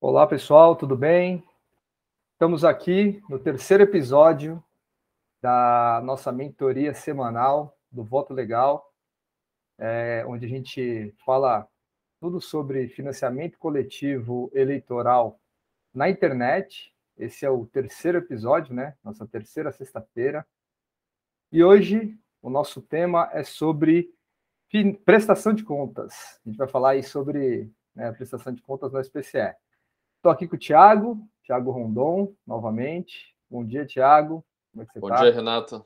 Olá, pessoal, tudo bem? Estamos aqui no terceiro episódio da nossa mentoria semanal do Voto Legal, onde a gente fala tudo sobre financiamento coletivo eleitoral na internet. Esse é o terceiro episódio, né? Nossa terceira sexta-feira. E hoje o nosso tema é sobre prestação de contas. A gente vai falar aí sobre a prestação de contas no SPCE. Estou aqui com o Thiago Rondon, novamente. Bom dia, Thiago. Como é que você Bom dia, está? Renata.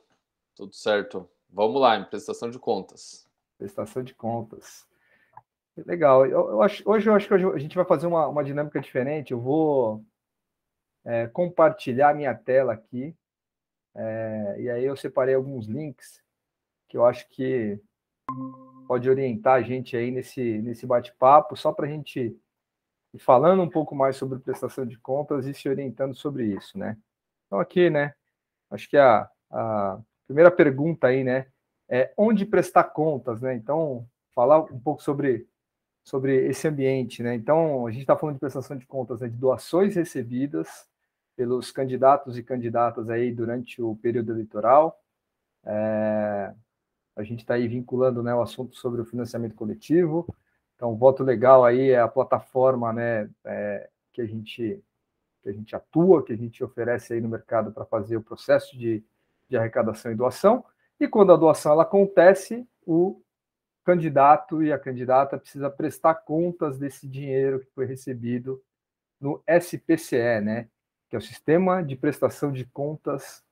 Tudo certo? Vamos lá, em prestação de contas. Prestação de contas. Legal. Hoje eu acho que a gente vai fazer uma dinâmica diferente. Eu vou compartilhar minha tela aqui. E aí eu separei alguns links que eu acho que pode orientar a gente aí nesse bate-papo, só para a gente ir falando um pouco mais sobre prestação de contas e se orientando sobre isso, né? Então aqui, né? Acho que a primeira pergunta aí, né, é onde prestar contas, né? Então, falar um pouco sobre esse ambiente, né? Então, a gente está falando de prestação de contas, né, de doações recebidas pelos candidatos e candidatas aí durante o período eleitoral. A gente está aí vinculando, né, o assunto sobre o financiamento coletivo. Então, o Voto Legal aí é a plataforma, né, que a gente atua, que a gente oferece aí no mercado para fazer o processo de arrecadação e doação. E quando a doação ela acontece, o candidato e a candidata precisa prestar contas desse dinheiro que foi recebido no SPCE, né? Que é o Sistema de Prestação de Contas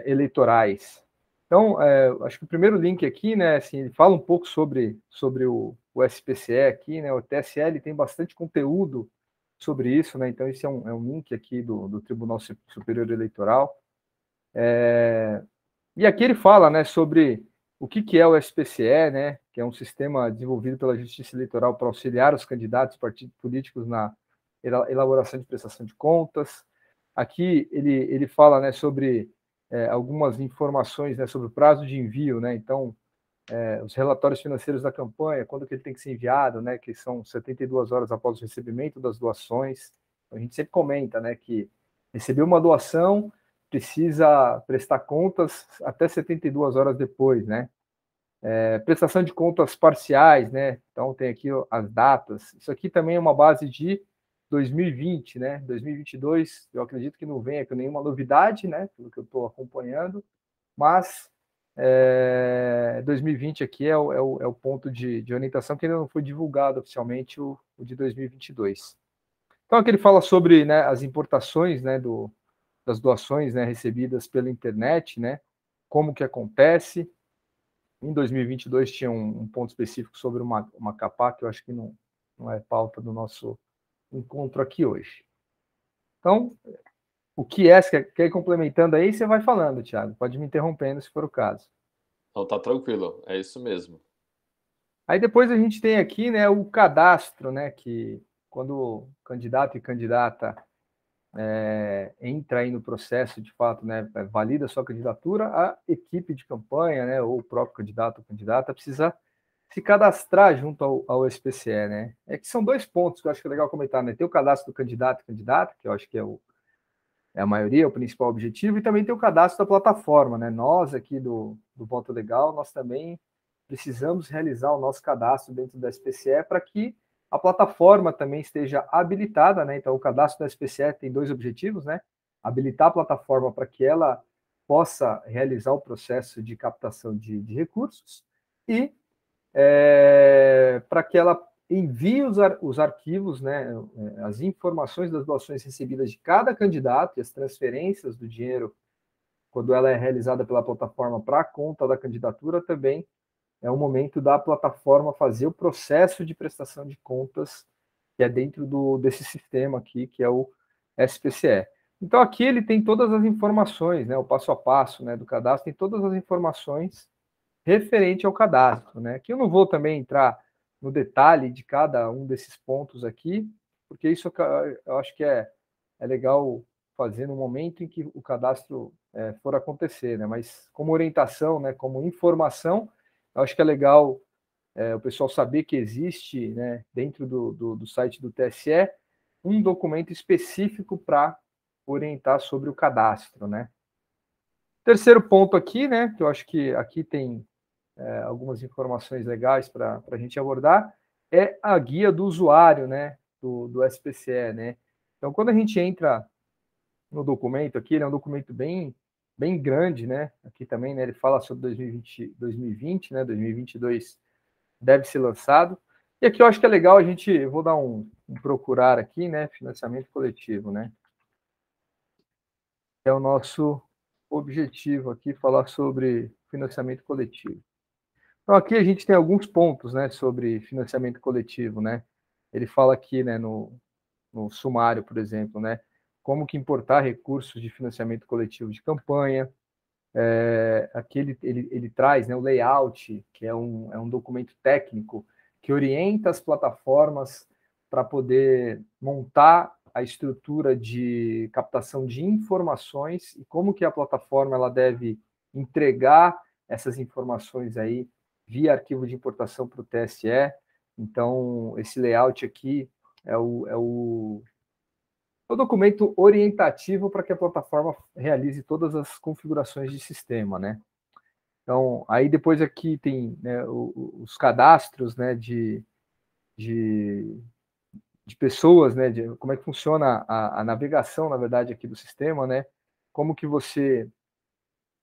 Eleitorais. Então, acho que o primeiro link aqui, né, assim, ele fala um pouco sobre o SPCE aqui, né? O TSL tem bastante conteúdo sobre isso, né? Então, esse é um link aqui do Tribunal Superior Eleitoral. E aqui ele fala, né, sobre o que é o SPCE, né, que é um sistema desenvolvido pela Justiça Eleitoral para auxiliar os candidatos e partidos políticos na elaboração de prestação de contas. Aqui ele fala, né, sobre algumas informações, né, sobre o prazo de envio, né, então os relatórios financeiros da campanha, quando que ele tem que ser enviado, né, que são 72 horas após o recebimento das doações. A gente sempre comenta, né, que recebeu uma doação, precisa prestar contas até 72 horas depois, né? Prestação de contas parciais, né? Então tem aqui as datas. Isso aqui também é uma base de 2020, né? 2022, eu acredito que não venha com nenhuma novidade, né? Pelo que eu estou acompanhando, mas 2020 aqui é o ponto de orientação que ainda não foi divulgado oficialmente o de 2022. Então aqui ele fala sobre, né, as importações, né, das doações, né, recebidas pela internet, né, como que acontece. Em 2022 tinha um ponto específico sobre uma capa que eu acho que não é pauta do nosso encontro aqui hoje. Então, o que quer ir complementando aí, você vai falando, Thiago. Pode me interrompendo se for o caso. Então tá tranquilo, é isso mesmo. Aí depois a gente tem aqui, né, o cadastro, né, que quando o candidato e candidata entra aí no processo, de fato, né, valida a sua candidatura, a equipe de campanha, né, ou o próprio candidato ou candidata precisa se cadastrar junto ao SPCE, né? É que são dois pontos que eu acho que é legal comentar, né? Tem o cadastro do candidato e candidata, que eu acho que é a maioria, é o principal objetivo, e também tem o cadastro da plataforma, né? Nós aqui do Voto Legal, nós também precisamos realizar o nosso cadastro dentro da SPCE para que a plataforma também esteja habilitada, né? Então, o cadastro da SPCE tem dois objetivos, né? Habilitar a plataforma para que ela possa realizar o processo de captação de recursos e para que ela envie os arquivos, né, as informações das doações recebidas de cada candidato e as transferências do dinheiro, quando ela é realizada pela plataforma para a conta da candidatura, também é o momento da plataforma fazer o processo de prestação de contas que é dentro desse sistema aqui, que é o SPCE. Então, aqui ele tem todas as informações, né, o passo a passo, né, do cadastro, tem todas as informações referente ao cadastro, né? Aqui eu não vou também entrar no detalhe de cada um desses pontos aqui, porque isso eu acho que é legal fazer no momento em que o cadastro for acontecer, né? Mas como orientação, né, como informação, eu acho que é legal o pessoal saber que existe, né, dentro do site do TSE, um documento específico para orientar sobre o cadastro, né? Terceiro ponto aqui, né, que eu acho que aqui tem algumas informações legais para a gente abordar, é a guia do usuário, né, do SPCE, né? Então, quando a gente entra no documento aqui, ele é um documento bem grande, né? Aqui também, né, ele fala sobre 2020, né, 2022 deve ser lançado. E aqui eu acho que é legal a gente, vou dar um procurar aqui, né, financiamento coletivo, né? É o nosso objetivo aqui, falar sobre financiamento coletivo. Então, aqui a gente tem alguns pontos, né, sobre financiamento coletivo, né? Ele fala aqui, né, no sumário, por exemplo, né, como que importar recursos de financiamento coletivo de campanha. Aqui ele traz, né, o layout, que é um documento técnico que orienta as plataformas para poder montar a estrutura de captação de informações e como que a plataforma ela deve entregar essas informações aí via arquivo de importação para o TSE. Então, esse layout aqui é o documento orientativo para que a plataforma realize todas as configurações de sistema, né? Então, aí depois aqui tem, né, os cadastros, né, de pessoas, né, de como é que funciona a navegação, na verdade, aqui do sistema, né? Como que você,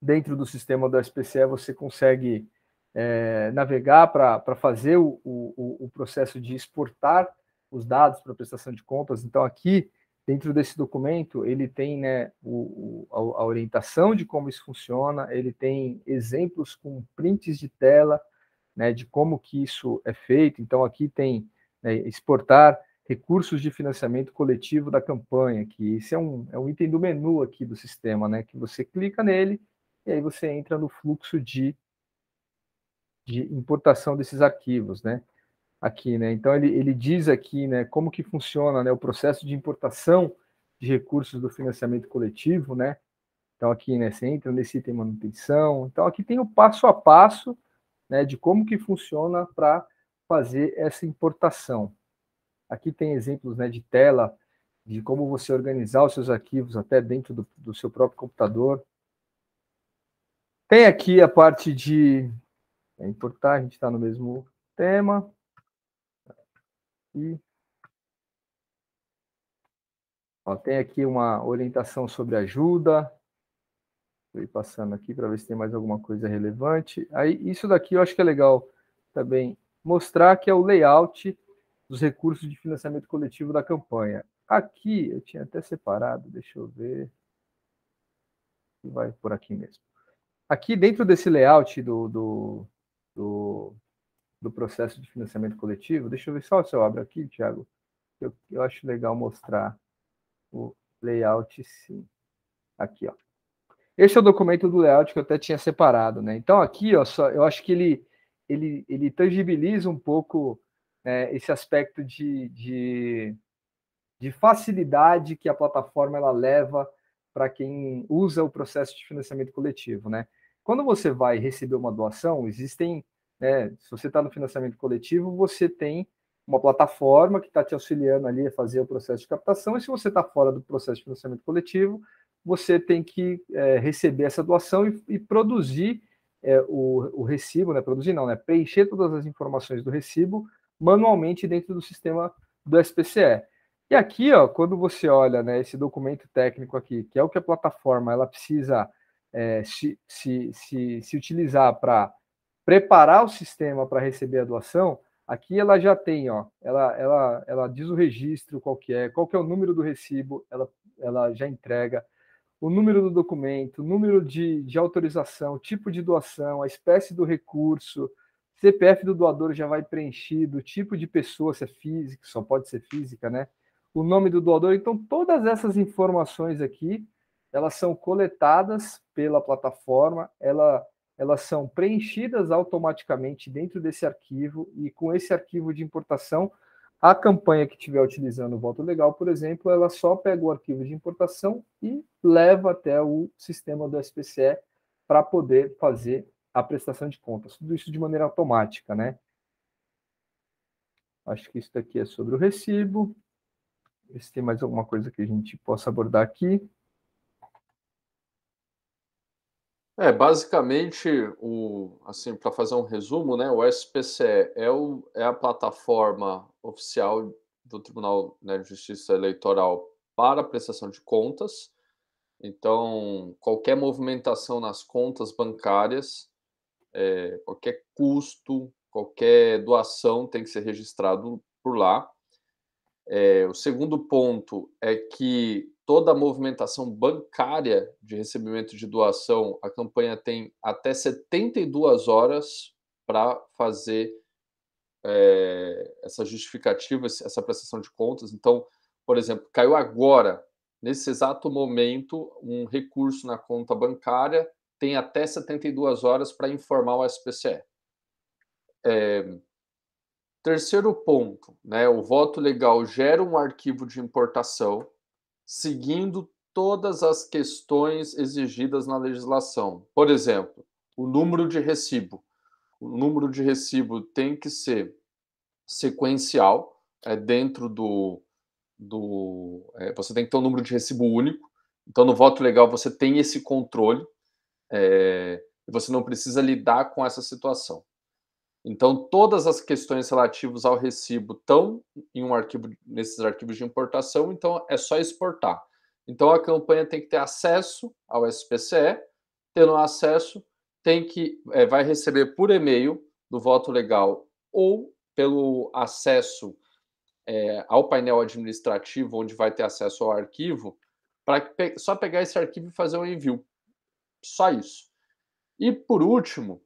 dentro do sistema do SPCE, você consegue navegar para fazer o processo de exportar os dados para prestação de contas. Então, aqui, dentro desse documento, ele tem, né, a orientação de como isso funciona, ele tem exemplos com prints de tela, né, de como que isso é feito. Então, aqui tem, né, exportar recursos de financiamento coletivo da campanha, que isso é um item do menu aqui do sistema, né, que você clica nele e aí você entra no fluxo de importação desses arquivos, né? Aqui, né? Então ele diz aqui, né, como que funciona, né, o processo de importação de recursos do financiamento coletivo, né? Então aqui, né, você entra nesse item manutenção. Então aqui tem o passo a passo, né, de como que funciona para fazer essa importação. Aqui tem exemplos, né, de tela de como você organizar os seus arquivos até dentro do seu próprio computador. Tem aqui a parte de importar, a gente está no mesmo tema. E ó, tem aqui uma orientação sobre ajuda. Estou passando aqui para ver se tem mais alguma coisa relevante. Aí, isso daqui eu acho que é legal também mostrar, que é o layout dos recursos de financiamento coletivo da campanha. Aqui, eu tinha até separado, deixa eu ver. Vai por aqui mesmo. Aqui, dentro desse layout do processo de financiamento coletivo, deixa eu ver só se eu abro aqui, Thiago. Eu acho legal mostrar o layout, sim. Aqui, ó. Esse é o documento do layout que eu até tinha separado, né? Então, aqui, ó, eu acho que ele tangibiliza um pouco, né, esse aspecto de facilidade que a plataforma ela leva para quem usa o processo de financiamento coletivo, né? Quando você vai receber uma doação, existem, né, se você está no financiamento coletivo, você tem uma plataforma que está te auxiliando ali a fazer o processo de captação, e se você está fora do processo de financiamento coletivo, você tem que receber essa doação e produzir o recibo, né? Produzir não, né? Preencher todas as informações do recibo manualmente dentro do sistema do SPCE. E aqui, ó, quando você olha, né, esse documento técnico aqui, que é o que a plataforma ela precisa se utilizar para preparar o sistema para receber a doação, aqui ela já tem, ó, ela diz o registro qual que é o número do recibo, ela já entrega o número do documento, o número de autorização, tipo de doação, a espécie do recurso, CPF do doador já vai preenchido, tipo de pessoa, se é física, só pode ser física, né? O nome do doador. Então, todas essas informações aqui, elas são coletadas pela plataforma, elas são preenchidas automaticamente dentro desse arquivo, e com esse arquivo de importação, a campanha que estiver utilizando o voto legal, por exemplo, ela só pega o arquivo de importação e leva até o sistema do SPCE para poder fazer a prestação de contas. Tudo isso de maneira automática, né? Acho que isso daqui é sobre o recibo. ver se tem mais alguma coisa que a gente possa abordar aqui. Basicamente, assim, para fazer um resumo, né, o SPCE é a plataforma oficial do Tribunal, né, de Justiça Eleitoral para a prestação de contas. Então, qualquer movimentação nas contas bancárias, qualquer custo, qualquer doação tem que ser registrado por lá. O segundo ponto é que toda a movimentação bancária de recebimento de doação, a campanha tem até 72 horas para fazer essa justificativa, essa prestação de contas. Então, por exemplo, caiu agora, nesse exato momento, um recurso na conta bancária, tem até 72 horas para informar o SPCE. Terceiro ponto, né, o voto legal gera um arquivo de importação, seguindo todas as questões exigidas na legislação. Por exemplo, o número de recibo. O número de recibo tem que ser sequencial, dentro você tem que ter um número de recibo único. Então, no voto legal, você tem esse controle, e você não precisa lidar com essa situação. Então, todas as questões relativas ao recibo estão em um arquivo, nesses arquivos de importação, então é só exportar. Então, a campanha tem que ter acesso ao SPCE, tendo acesso, vai receber por e-mail do voto legal ou pelo acesso ao painel administrativo, onde vai ter acesso ao arquivo, para só pegar esse arquivo e fazer um envio. Só isso. E, por último,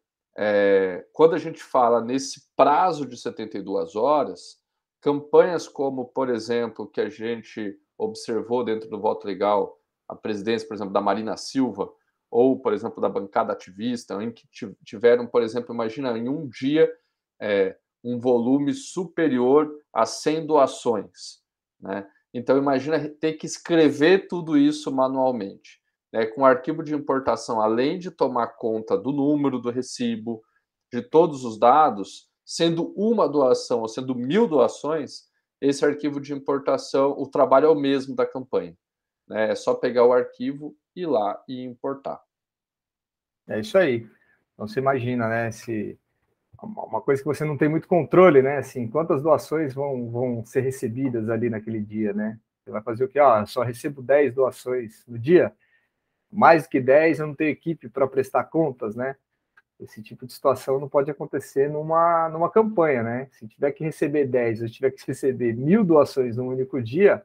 quando a gente fala nesse prazo de 72 horas, campanhas como, por exemplo, que a gente observou dentro do voto legal, a presidência, por exemplo, da Marina Silva, ou, por exemplo, da bancada ativista, em que tiveram, por exemplo, imagina, em um dia, um volume superior a 100 doações, né? Então, imagina ter que escrever tudo isso manualmente. Com arquivo de importação, além de tomar conta do número do recibo, de todos os dados, sendo uma doação ou sendo 1000 doações, esse arquivo de importação, o trabalho é o mesmo da campanha, né? É só pegar o arquivo, ir lá e importar. É isso aí. Então você imagina, né? Se uma coisa que você não tem muito controle, né? Assim, quantas doações vão ser recebidas ali naquele dia, né? Você vai fazer o quê? Só recebo 10 doações no dia. Mais do que 10, eu não tenho equipe para prestar contas, né? Esse tipo de situação não pode acontecer numa campanha, né? Se tiver que receber 10, ou tiver que receber 1000 doações num único dia,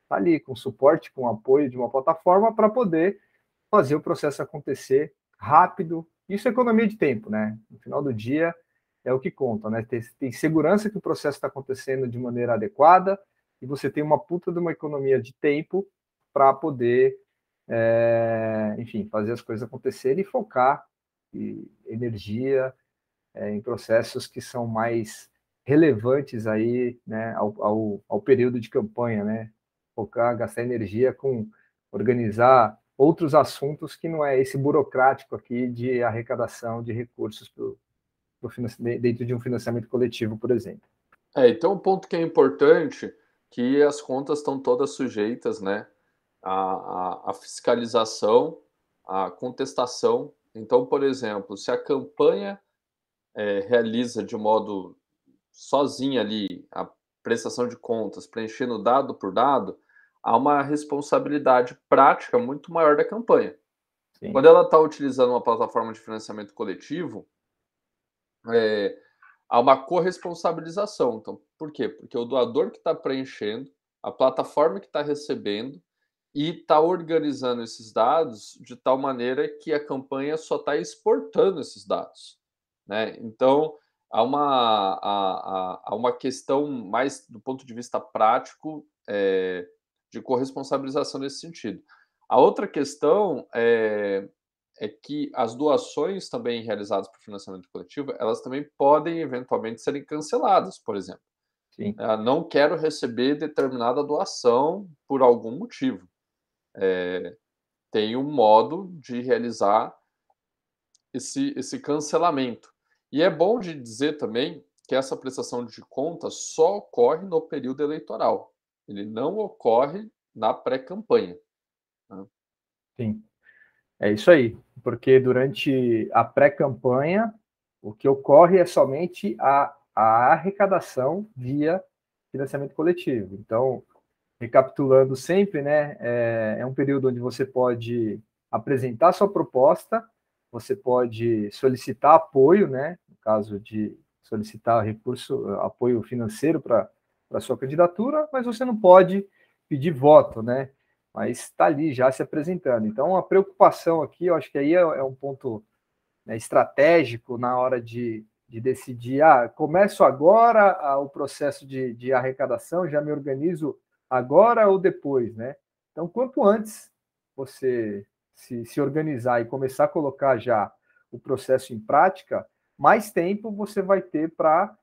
tá ali com suporte, com apoio de uma plataforma para poder fazer o processo acontecer rápido. Isso é economia de tempo, né? No final do dia é o que conta, né? Tem segurança que o processo está acontecendo de maneira adequada e você tem uma puta de uma economia de tempo para poder, enfim, fazer as coisas acontecerem e focar energia em processos que são mais relevantes aí, né, ao período de campanha, né? Focar, gastar energia com organizar outros assuntos que não é esse burocrático aqui de arrecadação de recursos dentro de um financiamento coletivo, por exemplo. Então um ponto que é importante, que as contas estão todas sujeitas, né, à fiscalização, à contestação. Então, por exemplo, se a campanha realiza de modo sozinha ali a prestação de contas, preenchendo dado por dado, há uma responsabilidade prática muito maior da campanha. Sim. Quando ela está utilizando uma plataforma de financiamento coletivo, há uma corresponsabilização. Então, por quê? Porque o doador que está preenchendo, a plataforma que está recebendo e está organizando esses dados de tal maneira que a campanha só está exportando esses dados, né? Então, há uma questão mais do ponto de vista prático, de corresponsabilização nesse sentido. A outra questão é que as doações também realizadas por financiamento coletivo, elas também podem eventualmente serem canceladas, por exemplo. Sim. Não quero receber determinada doação por algum motivo. Tem um modo de realizar esse cancelamento. E é bom de dizer também que essa prestação de contas só ocorre no período eleitoral. ele não ocorre na pré-campanha, né? Sim, é isso aí, porque durante a pré-campanha, o que ocorre é somente a arrecadação via financiamento coletivo. Então, recapitulando sempre, né, é um período onde você pode apresentar sua proposta, você pode solicitar apoio, né, no caso de solicitar recurso, apoio financeiro para a sua candidatura, mas você não pode pedir voto, né, mas está ali já se apresentando. Então, a preocupação aqui, eu acho que aí é um ponto, né, estratégico na hora de decidir, começo agora o processo de arrecadação, já me organizo agora ou depois, né? Então, quanto antes você se organizar e começar a colocar já o processo em prática, mais tempo você vai ter para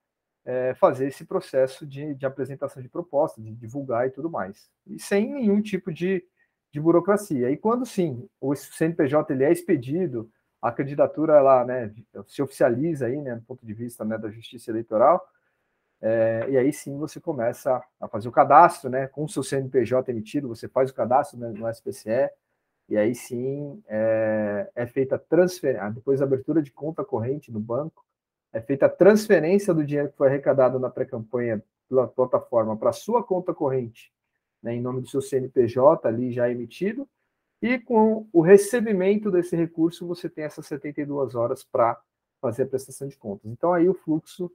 fazer esse processo de apresentação de proposta, de divulgar e tudo mais. E sem nenhum tipo de burocracia. E quando sim, o CNPJ ele é expedido, a candidatura ela, né, se oficializa aí, né, do ponto de vista, né, da Justiça Eleitoral, e aí sim você começa a fazer o cadastro, né, com o seu CNPJ emitido, você faz o cadastro, né, no SPCE, e aí sim é feita a transferência, depois da abertura de conta corrente no banco, é feita a transferência do dinheiro que foi arrecadado na pré-campanha pela plataforma para a sua conta corrente, né, em nome do seu CNPJ ali já emitido, e com o recebimento desse recurso você tem essas 72 horas para fazer a prestação de contas. Então aí o fluxo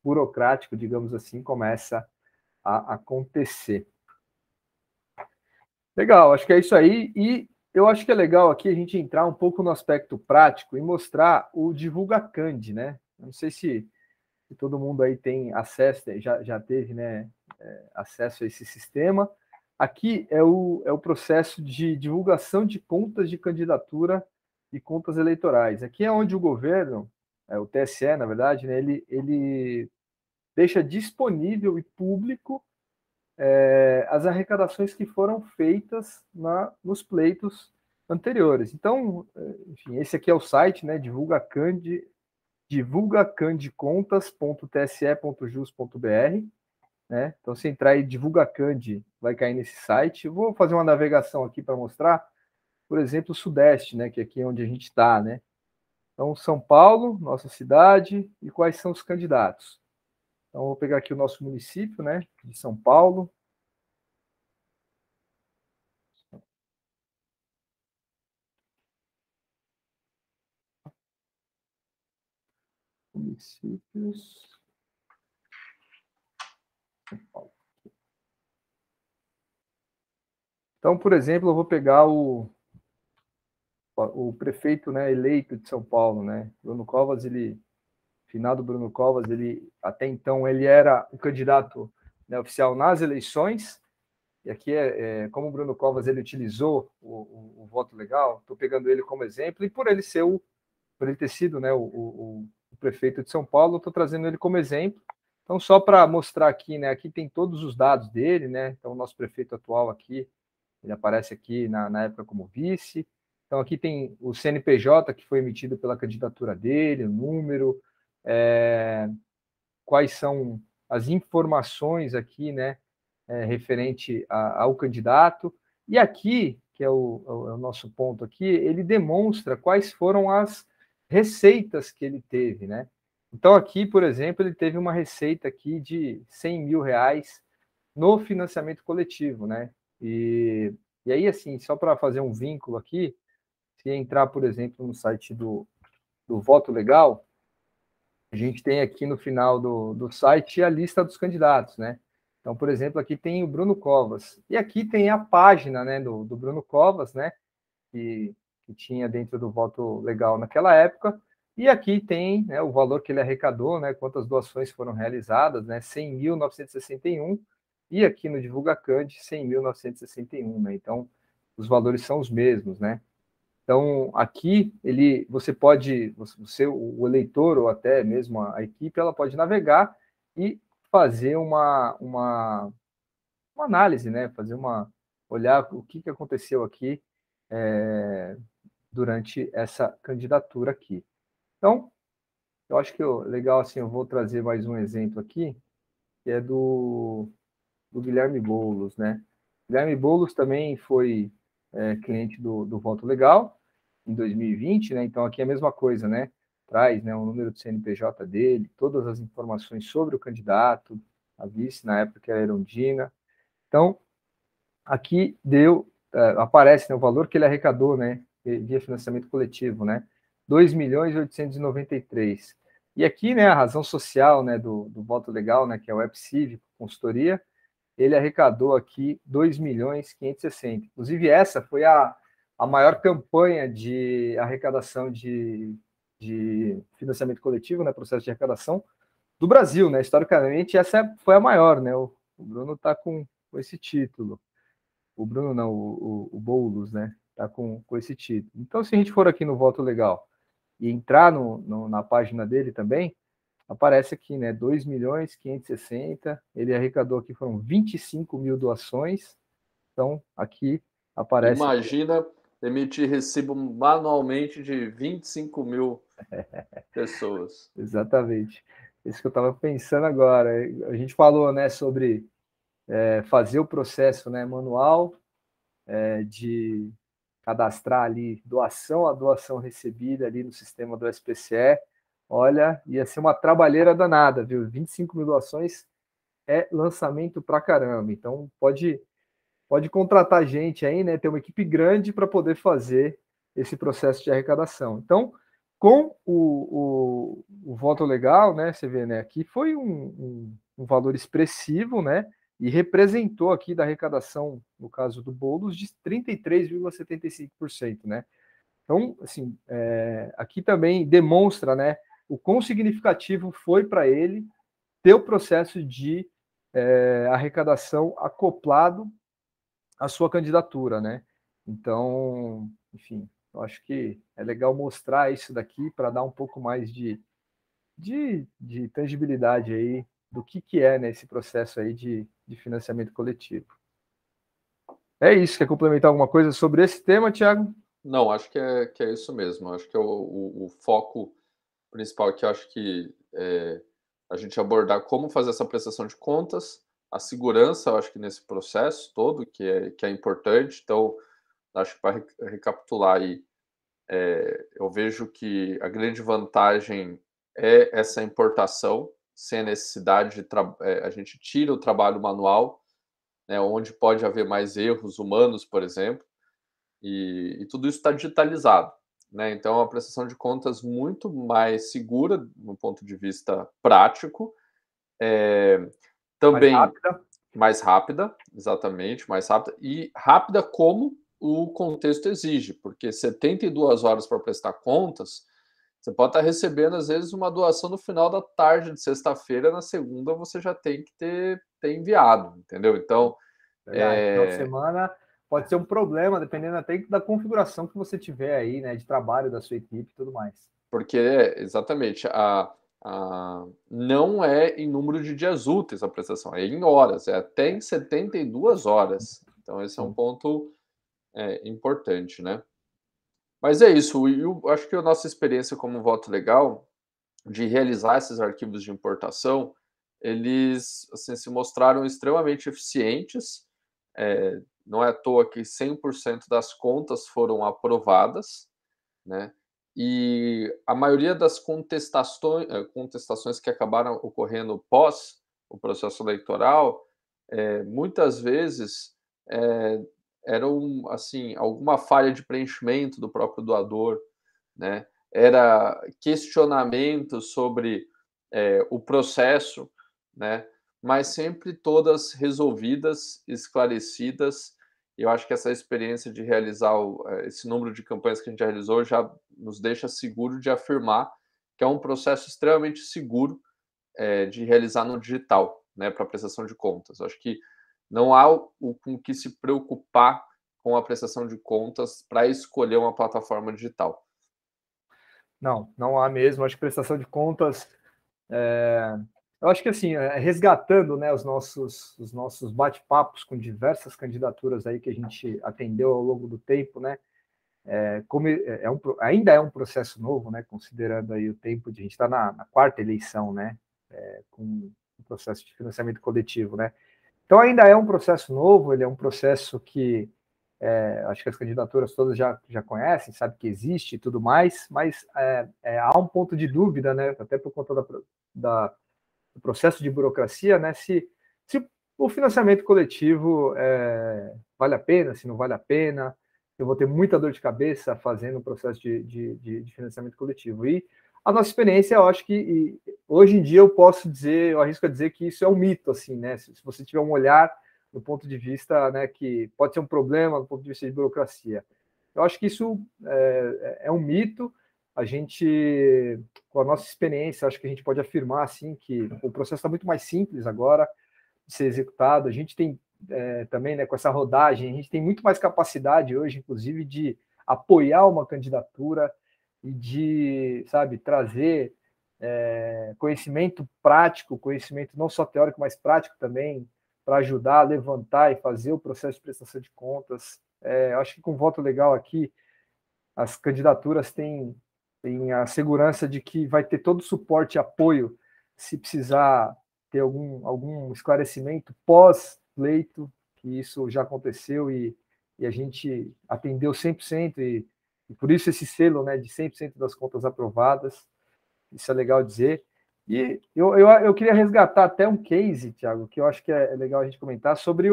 burocrático, digamos assim, começa a acontecer. Legal, acho que é isso aí. E eu acho que é legal aqui a gente entrar um pouco no aspecto prático e mostrar o Divulga Cand, né? Não sei se todo mundo aí tem acesso, já teve, né, acesso a esse sistema. Aqui é o processo de divulgação de contas de candidatura e contas eleitorais. Aqui é onde o governo, o TSE, na verdade, né, ele deixa disponível e público as arrecadações que foram feitas nos pleitos anteriores. Então, enfim, esse aqui é o site, né, divulgacandecontas.tse.jus.br, né? Então, se entrar aí, Divulga Cand, vai cair nesse site. Eu vou fazer uma navegação aqui para mostrar, por exemplo, o Sudeste, né, que é aqui onde a gente está, né? Então, São Paulo, nossa cidade, e quais são os candidatos. Então, vou pegar aqui o nosso município, né, de São Paulo. Municípios. São Paulo. Então, por exemplo, eu vou pegar o prefeito, né, eleito de São Paulo, né, Bruno Covas, finado Bruno Covas, ele até então ele era o candidato, né, oficial nas eleições, e aqui como o Bruno Covas ele utilizou o voto legal, estou pegando ele como exemplo, e por ele ter sido, né, o prefeito de São Paulo, estou trazendo ele como exemplo. Então, só para mostrar aqui, né, aqui tem todos os dados dele, né, então o nosso prefeito atual aqui, ele aparece aqui na época como vice. Então, aqui tem o CNPJ que foi emitido pela candidatura dele, o número, quais são as informações aqui, né, referente ao candidato. E aqui, que é o nosso ponto aqui, ele demonstra quais foram as receitas que ele teve, né? Então, aqui, por exemplo, ele teve uma receita aqui de R$100 mil no financiamento coletivo, né? E aí, assim, só para fazer um vínculo aqui, se entrar, por exemplo, no site do Voto Legal, a gente tem aqui no final do site a lista dos candidatos, né? Então, por exemplo, aqui tem o Bruno Covas. E aqui tem a página, né, do Bruno Covas, né? Que tinha dentro do Voto Legal naquela época. E aqui tem, né, o valor que ele arrecadou, né? Quantas doações foram realizadas, né? 100.961. E aqui no Divulga Cand, 100.961, né? Então, os valores são os mesmos, né? Então, aqui você pode, o eleitor ou até mesmo a equipe, ela pode navegar e fazer uma análise, né? Olhar o que aconteceu aqui durante essa candidatura aqui. Então, eu acho que legal assim, eu vou trazer mais um exemplo aqui, que é do do Guilherme Boulos, né? Guilherme Boulos também foi cliente do Voto Legal em 2020, né? Então aqui é a mesma coisa, né? Traz, né, o número do CNPJ dele, todas as informações sobre o candidato, a vice na época que era Erundina. Então, aqui aparece, né, o valor que ele arrecadou, né, via financiamento coletivo, né, 2.893. E aqui, né, a razão social, né, do voto legal, né, que é o Web Cívico, consultoria, ele arrecadou aqui 2.560. Inclusive, essa foi a maior campanha de arrecadação de financiamento coletivo, né, processo de arrecadação do Brasil, né? Historicamente, essa foi a maior, né? O Bruno está com esse título. O Bruno não, o Boulos, né? Está com esse título. Então, se a gente for aqui no Voto Legal e entrar na página dele também, aparece aqui, né? 2.560. Ele arrecadou aqui, foram 25 mil doações. Então, aqui aparece. Imagina emitir recibo manualmente de 25 mil pessoas. Exatamente. Isso que eu estava pensando agora. A gente falou, né, sobre fazer o processo, né, manual, de cadastrar ali doação a doação recebida ali no sistema do SPCE. Olha, ia ser uma trabalheira danada, viu? 25 mil doações é lançamento pra caramba. Então, pode contratar gente aí, né? Ter uma equipe grande para poder fazer esse processo de arrecadação. Então, com o voto legal, né? Você vê, né? Aqui foi um valor expressivo, né? E representou aqui da arrecadação, no caso do Boulos, de 33,75%, né? Então, assim, aqui também demonstra, né? O quão significativo foi para ele ter o processo de arrecadação acoplado à sua candidatura, né? Então, enfim, eu acho que é legal mostrar isso daqui para dar um pouco mais de tangibilidade aí do que é, né, esse processo aí de financiamento coletivo. É isso. Quer complementar alguma coisa sobre esse tema, Thiago? Não, acho que é isso mesmo. Acho que é o foco principal que eu acho que a gente abordar como fazer essa prestação de contas, a segurança, eu acho que nesse processo todo, que é importante. Então, acho que para recapitular aí, eu vejo que a grande vantagem é essa importação, sem a necessidade de a gente tira o trabalho manual, né, onde pode haver mais erros humanos, por exemplo, e tudo isso está digitalizado, né? Então, é uma prestação de contas muito mais segura, no ponto de vista prático, Mais também rápida? mais rápida, exatamente, mais rápida, e rápida como o contexto exige, porque 72 horas para prestar contas, você pode estar recebendo, às vezes, uma doação no final da tarde de sexta-feira, na segunda você já tem que ter enviado, entendeu? Então, Verdade. Final de semana pode ser um problema, dependendo até da configuração que você tiver aí, né, de trabalho da sua equipe e tudo mais. porque exatamente, não é em número de dias úteis a prestação, é em horas, é até em 72 horas. Então, esse é um Sim. ponto importante, né? Mas é isso, e eu acho que a nossa experiência como voto legal, de realizar esses arquivos de importação, eles assim, se mostraram extremamente eficientes. Não é à toa que 100% das contas foram aprovadas, né? E a maioria das contestações que acabaram ocorrendo pós o processo eleitoral, muitas vezes, eh, eram, assim, alguma falha de preenchimento do próprio doador, né, era questionamento sobre, o processo, né, mas sempre todas resolvidas, esclarecidas. E eu acho que essa experiência de realizar esse número de campanhas que a gente já realizou já nos deixa seguro de afirmar que é um processo extremamente seguro, de realizar no digital, né, para prestação de contas. Eu acho que não há com que se preocupar com a prestação de contas para escolher uma plataforma digital. Não, não há mesmo. Acho que prestação de contas. Eu acho que assim, resgatando, né, os nossos bate-papos com diversas candidaturas aí que a gente atendeu ao longo do tempo, né? Como ainda é um processo novo, né? Considerando aí o tempo de a gente está na quarta eleição, né? Com o processo de financiamento coletivo, né? Então, ainda é um processo novo, ele é um processo que acho que as candidaturas todas já conhecem, sabe que existe e tudo mais, mas há um ponto de dúvida, né, até por conta do processo de burocracia, né, se o financiamento coletivo vale a pena, se não vale a pena, eu vou ter muita dor de cabeça fazendo o processo de financiamento coletivo. E a nossa experiência, eu acho que hoje em dia eu posso dizer, eu arrisco a dizer que isso é um mito, assim, né? Se você tiver um olhar do ponto de vista, né, que pode ser um problema do ponto de vista de burocracia. Eu acho que isso é um mito. A gente, com a nossa experiência, acho que a gente pode afirmar assim que o processo está muito mais simples agora de ser executado. A gente tem também, né, com essa rodagem, a gente tem muito mais capacidade hoje, inclusive, de apoiar uma candidatura e de, sabe, trazer conhecimento prático, conhecimento não só teórico, mas prático também, para ajudar a levantar e fazer o processo de prestação de contas. Acho que com o voto legal aqui, as candidaturas têm a segurança de que vai ter todo o suporte e apoio se precisar ter algum esclarecimento pós-pleito, que isso já aconteceu e a gente atendeu 100%, e por isso esse selo, né, de 100% das contas aprovadas, isso é legal dizer. E eu queria resgatar até um case, Thiago, que eu acho que é legal a gente comentar, sobre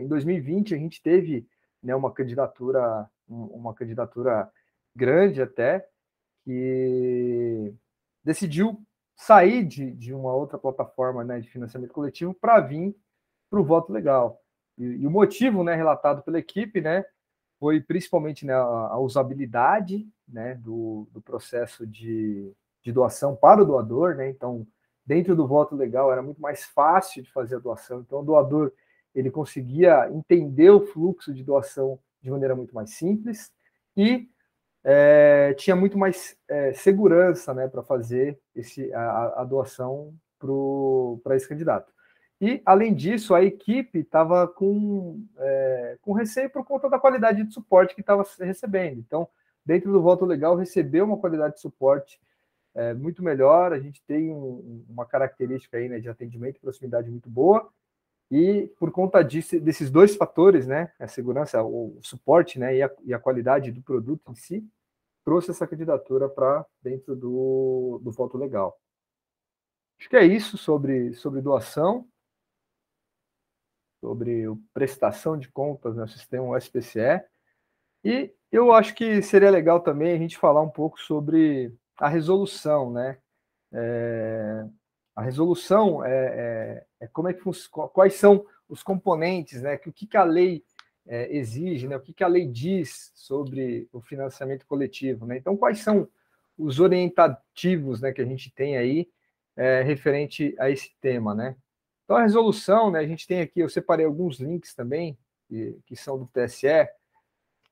em 2020 a gente teve, né, uma candidatura grande até, que decidiu sair de uma outra plataforma, né, de financiamento coletivo para vir para o voto legal. E o motivo, né, relatado pela equipe, né, foi principalmente, né, a usabilidade, né, do processo de doação para o doador, né? Então, dentro do voto legal era muito mais fácil de fazer a doação. Então, o doador ele conseguia entender o fluxo de doação de maneira muito mais simples e tinha muito mais segurança, né, para fazer a doação para esse candidato. E, além disso, a equipe estava com receio por conta da qualidade de suporte que estava recebendo. Então, dentro do voto legal, recebeu uma qualidade de suporte muito melhor. A gente tem uma característica aí, né, de atendimento e proximidade muito boa. E, por conta desses dois fatores, né, a segurança, o suporte, né, e a qualidade do produto em si, trouxe essa candidatura para dentro do voto legal. Acho que é isso sobre doação, sobre prestação de contas no sistema SPCE. E eu acho que seria legal também a gente falar um pouco sobre a resolução, né? A resolução como é que quais são os componentes, né? O que a lei exige, né? O que a lei diz sobre o financiamento coletivo, né? Então, quais são os orientativos, né, que a gente tem aí referente a esse tema, né? Então, a resolução, né, a gente tem aqui, eu separei alguns links também, que são do TSE,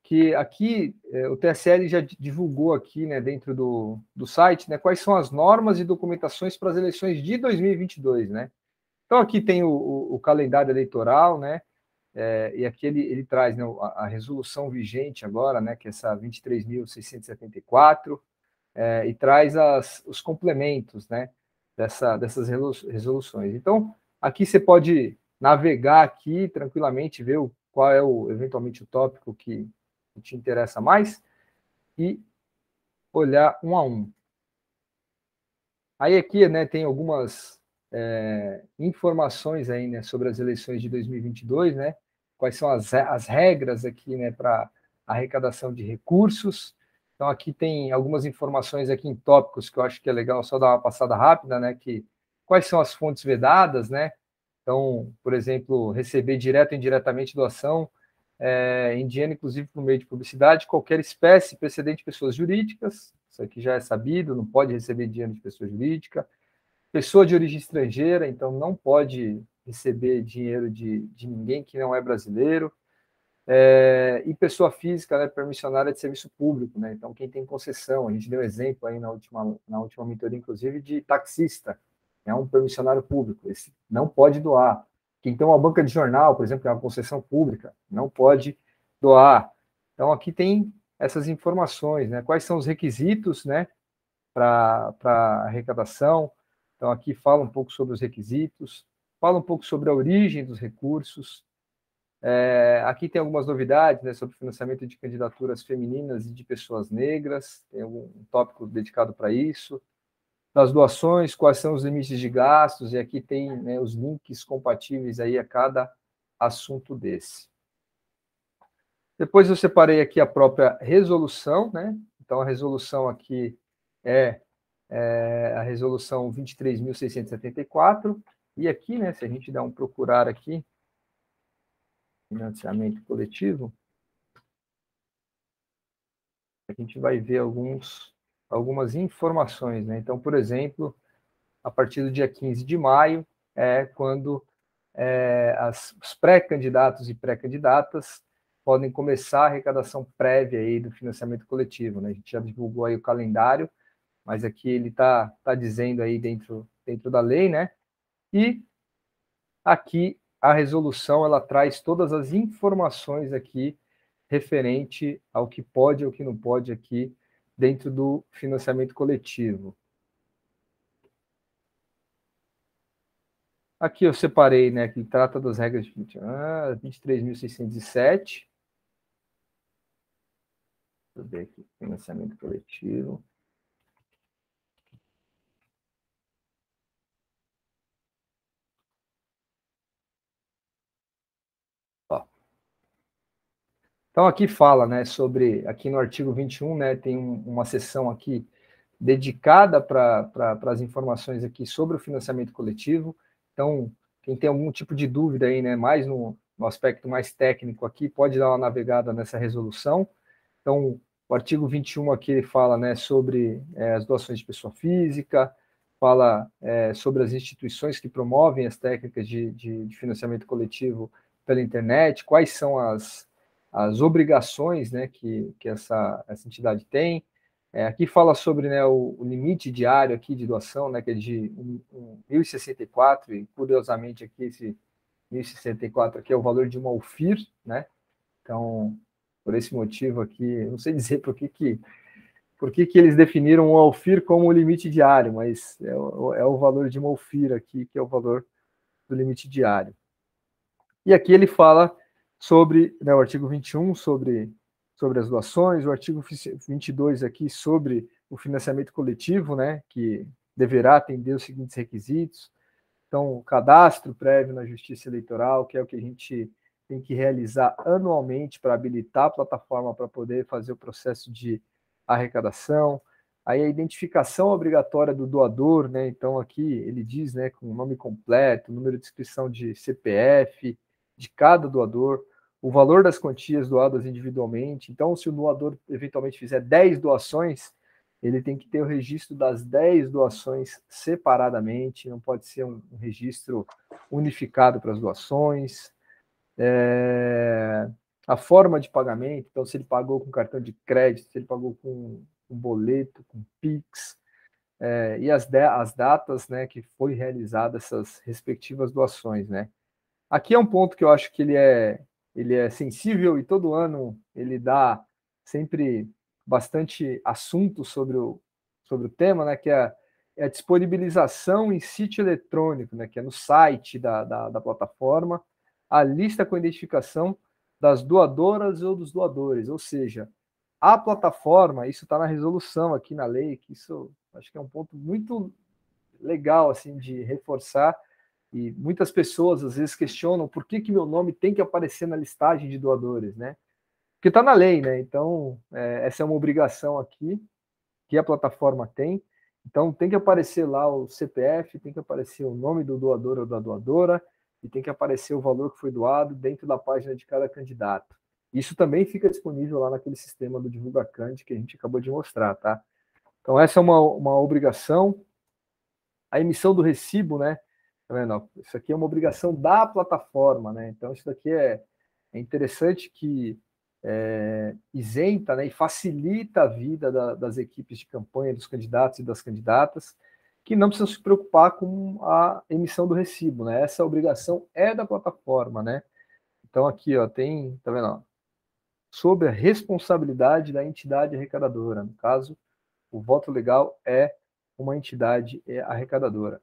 que aqui o TSE já divulgou aqui, né, dentro do site, né, quais são as normas e documentações para as eleições de 2022, né? Então, aqui tem o calendário eleitoral, né? E aqui ele traz, né, a resolução vigente agora, né, que é essa 23.674, e traz os complementos, né, dessas resoluções. Então, aqui você pode navegar aqui tranquilamente, ver qual é eventualmente o tópico que te interessa mais e olhar um a um. Aí aqui, né, tem algumas informações aí, né, sobre as eleições de 2022, né? Quais são as regras aqui, né, para arrecadação de recursos. Então aqui tem algumas informações aqui em tópicos que eu acho que é legal só dar uma passada rápida, né? Que quais são as fontes vedadas, né? Então, por exemplo, receber direto ou indiretamente doação em dinheiro, inclusive por meio de publicidade, qualquer espécie precedente de pessoas jurídicas. Isso aqui já é sabido, não pode receber dinheiro de pessoa jurídica. Pessoa de origem estrangeira, então não pode receber dinheiro de ninguém que não é brasileiro. E pessoa física, né, permissionária de serviço público, né? Então, quem tem concessão, a gente deu exemplo aí na última mentoria, inclusive, de taxista, é um permissionário público, esse não pode doar. Quem tem uma banca de jornal, por exemplo, é uma concessão pública, não pode doar. Então, aqui tem essas informações, né? Quais são os requisitos, né, para arrecadação. Então, aqui fala um pouco sobre os requisitos. fala um pouco sobre a origem dos recursos. Aqui tem algumas novidades, né, sobre financiamento de candidaturas femininas e de pessoas negras, tem um tópico dedicado para isso. Das doações, quais são os limites de gastos, e aqui tem, né, os links compatíveis aí a cada assunto desse. Depois eu separei aqui a própria resolução, né? Então a resolução aqui é a resolução 23.674, e aqui, né, se a gente dá um procurar aqui, financiamento coletivo, a gente vai ver algumas informações, né? Então, por exemplo, a partir do dia 15 de maio, quando os pré-candidatos e pré-candidatas podem começar a arrecadação prévia aí do financiamento coletivo, né? A gente já divulgou aí o calendário, mas aqui ele está dizendo aí dentro da lei, né? E aqui a resolução ela traz todas as informações aqui referente ao que pode e ao que não pode aqui dentro do financiamento coletivo. Aqui eu separei, né, que trata das regras de 23.607. Deixa eu ver aqui, financiamento coletivo. Ó. Então aqui fala, né, sobre, aqui no artigo 21, né, tem uma seção aqui dedicada para as informações aqui sobre o financiamento coletivo. Então, quem tem algum tipo de dúvida aí, né, mais no aspecto mais técnico aqui, pode dar uma navegada nessa resolução. Então, o artigo 21 aqui ele fala, né, sobre as doações de pessoa física, fala sobre as instituições que promovem as técnicas de financiamento coletivo pela internet, quais são as obrigações, né, que essa entidade tem. Aqui fala sobre, né, o limite diário aqui de doação, né, que é de 1.064, e curiosamente aqui esse 1.064 aqui é o valor de uma UFIR, né? Então, por esse motivo aqui, não sei dizer por que eles definiram o UFIR como o limite diário, mas é o valor de uma UFIR aqui, que é o valor do limite diário. E aqui ele fala sobre, né, o artigo 21, sobre as doações, o artigo 22 aqui sobre o financiamento coletivo, né, que deverá atender os seguintes requisitos. Então, o cadastro prévio na Justiça Eleitoral, que é o que a gente tem que realizar anualmente para habilitar a plataforma para poder fazer o processo de arrecadação. Aí a identificação obrigatória do doador, né? Então aqui ele diz, né, com o nome completo, número de inscrição de CPF de cada doador, o valor das quantias doadas individualmente. Então, se o doador eventualmente fizer 10 doações, ele tem que ter o registro das 10 doações separadamente, não pode ser um registro unificado para as doações. A forma de pagamento, então, se ele pagou com cartão de crédito, se ele pagou com um boleto, com Pix, e as datas, né, que foi realizada essas respectivas doações, né. Aqui é um ponto que eu acho que ele é sensível e todo ano ele dá sempre bastante assunto sobre o tema, né, que é a disponibilização em sítio eletrônico, né, que é no site da plataforma, a lista com identificação das doadoras ou dos doadores, ou seja, a plataforma, isso está na resolução aqui na lei, que isso acho que é um ponto muito legal assim de reforçar, e muitas pessoas às vezes questionam por que meu nome tem que aparecer na listagem de doadores, né? Porque está na lei, né? Então, essa é uma obrigação aqui que a plataforma tem. Então, tem que aparecer lá o CPF, tem que aparecer o nome do doador ou da doadora, e tem que aparecer o valor que foi doado dentro da página de cada candidato. Isso também fica disponível lá naquele sistema do DivulgaCand que a gente acabou de mostrar, tá? Então, essa é uma obrigação. A emissão do recibo, né? Tá vendo? Isso aqui é uma obrigação da plataforma, né? Então, isso daqui é interessante que isenta, né, e facilita a vida das equipes de campanha, dos candidatos e das candidatas, que não precisam se preocupar com a emissão do recibo, né? Essa obrigação é da plataforma, né? Então, aqui, ó, tem, tá vendo? Ó, sob a responsabilidade da entidade arrecadadora. No caso, o voto legal é uma entidade arrecadadora.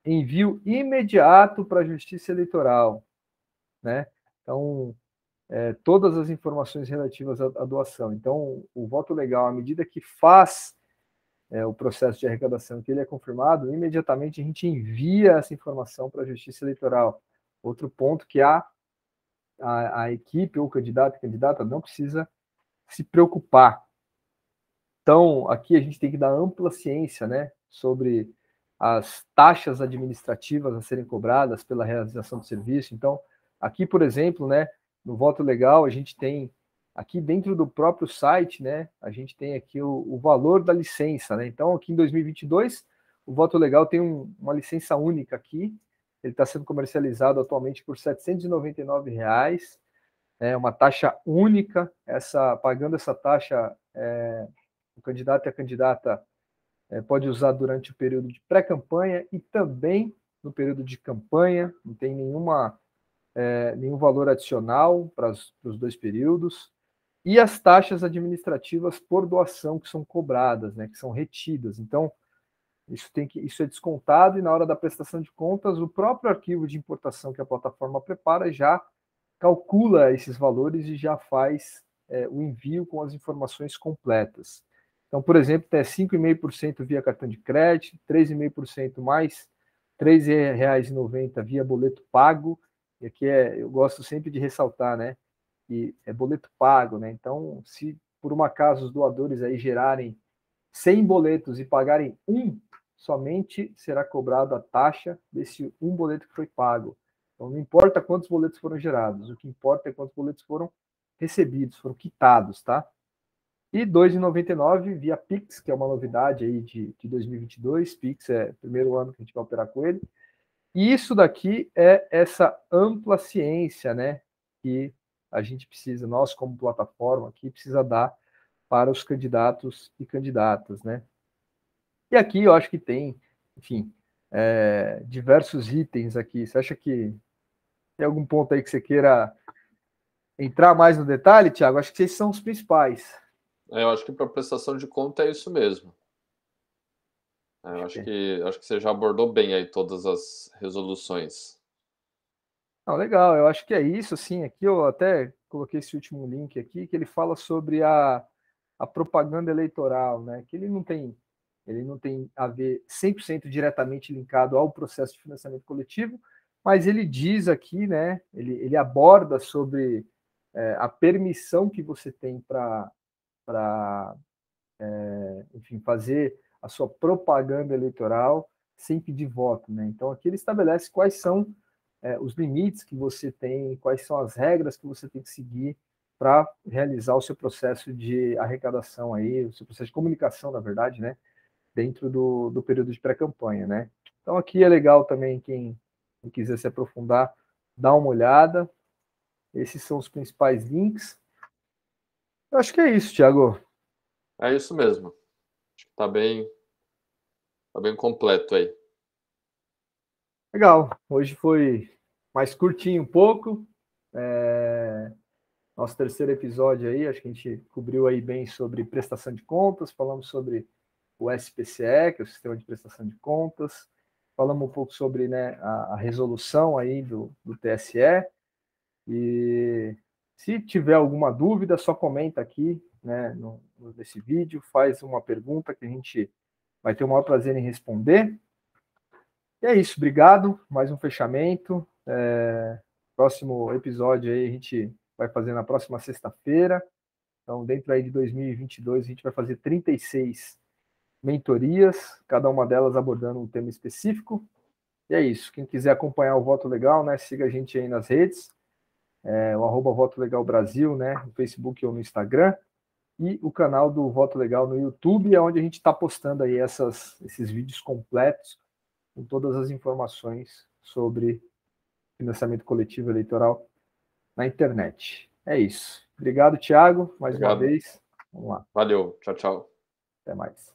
envio imediato para a Justiça Eleitoral, né? Então, todas as informações relativas à doação. Então, o voto legal, à medida que faz o processo de arrecadação, que ele é confirmado, imediatamente a gente envia essa informação para a Justiça Eleitoral. Outro ponto que a equipe ou candidato e candidata não precisa se preocupar. Então, aqui a gente tem que dar ampla ciência, né, sobre as taxas administrativas a serem cobradas pela realização do serviço. Então, aqui, por exemplo, né, no voto legal, a gente tem aqui dentro do próprio site, né, a gente tem aqui o valor da licença, né? Então, aqui em 2022, o voto legal tem uma licença única aqui. Ele está sendo comercializado atualmente por R$ 799, uma taxa única. Pagando essa taxa, o candidato e a candidata pode usar durante o período de pré-campanha e também no período de campanha. Não tem nenhum valor adicional para os dois períodos. E as taxas administrativas por doação que são cobradas, né, que são retidas. Então, isso é descontado, e na hora da prestação de contas, o próprio arquivo de importação que a plataforma prepara já calcula esses valores e já faz o envio com as informações completas. Então, por exemplo, tem 5,5% via cartão de crédito, 3,5% mais R$ 3,90 via boleto pago. E aqui eu gosto sempre de ressaltar, né, que é boleto pago, né? Então, se por um acaso os doadores aí gerarem 100 boletos e pagarem um, somente será cobrado a taxa desse um boleto que foi pago. Então, não importa quantos boletos foram gerados, o que importa é quantos boletos foram recebidos, foram quitados, tá? E R$ 2,99 via Pix, que é uma novidade aí de 2022. Pix é o primeiro ano que a gente vai operar com ele. E isso daqui é essa ampla ciência, né, que a gente precisa, nós como plataforma aqui, precisa dar para os candidatos e candidatas, né? E aqui eu acho que tem, enfim, diversos itens aqui. Você acha que tem algum ponto aí que você queira entrar mais no detalhe, Thiago? Acho que esses são os principais. Eu acho que para prestação de conta é isso mesmo. Eu acho que você já abordou bem aí todas as resoluções. Não, legal, eu acho que é isso, sim. Aqui eu até coloquei esse último link aqui, que ele fala sobre a propaganda eleitoral, né? Que ele não tem a ver 100% diretamente linkado ao processo de financiamento coletivo, mas ele diz aqui, né? Ele aborda sobre a permissão que você tem para enfim, fazer a sua propaganda eleitoral sem pedir voto, né? Então aqui ele estabelece quais são os limites que você tem, quais são as regras que você tem que seguir para realizar o seu processo de arrecadação aí, o seu processo de comunicação, na verdade, né? Dentro do período de pré-campanha, né? Então aqui é legal também quem quiser se aprofundar, dar uma olhada. Esses são os principais links. Eu acho que é isso, Thiago. É isso mesmo. Acho que tá bem completo aí. Legal. Hoje foi mais curtinho um pouco. Nosso terceiro episódio aí, acho que a gente cobriu aí bem sobre prestação de contas, falamos sobre o SPCE, que é o Sistema de Prestação de Contas, falamos um pouco sobre, né, a resolução aí do TSE, e se tiver alguma dúvida, só comenta aqui, né, nesse vídeo, faz uma pergunta que a gente vai ter o maior prazer em responder. E é isso, obrigado, mais um fechamento. Próximo episódio aí a gente vai fazer na próxima sexta-feira. Então, dentro aí de 2022, a gente vai fazer 36 mentorias, cada uma delas abordando um tema específico. E é isso. Quem quiser acompanhar o Voto Legal, né, siga a gente aí nas redes, o @Voto Legal Brasil, né, no Facebook ou no Instagram, e o canal do Voto Legal no YouTube, é onde a gente está postando aí esses vídeos completos com todas as informações sobre financiamento coletivo eleitoral na internet. É isso. Obrigado, Thiago, mais uma Obrigado. vez. Vamos lá. Valeu. Tchau, tchau. Até mais.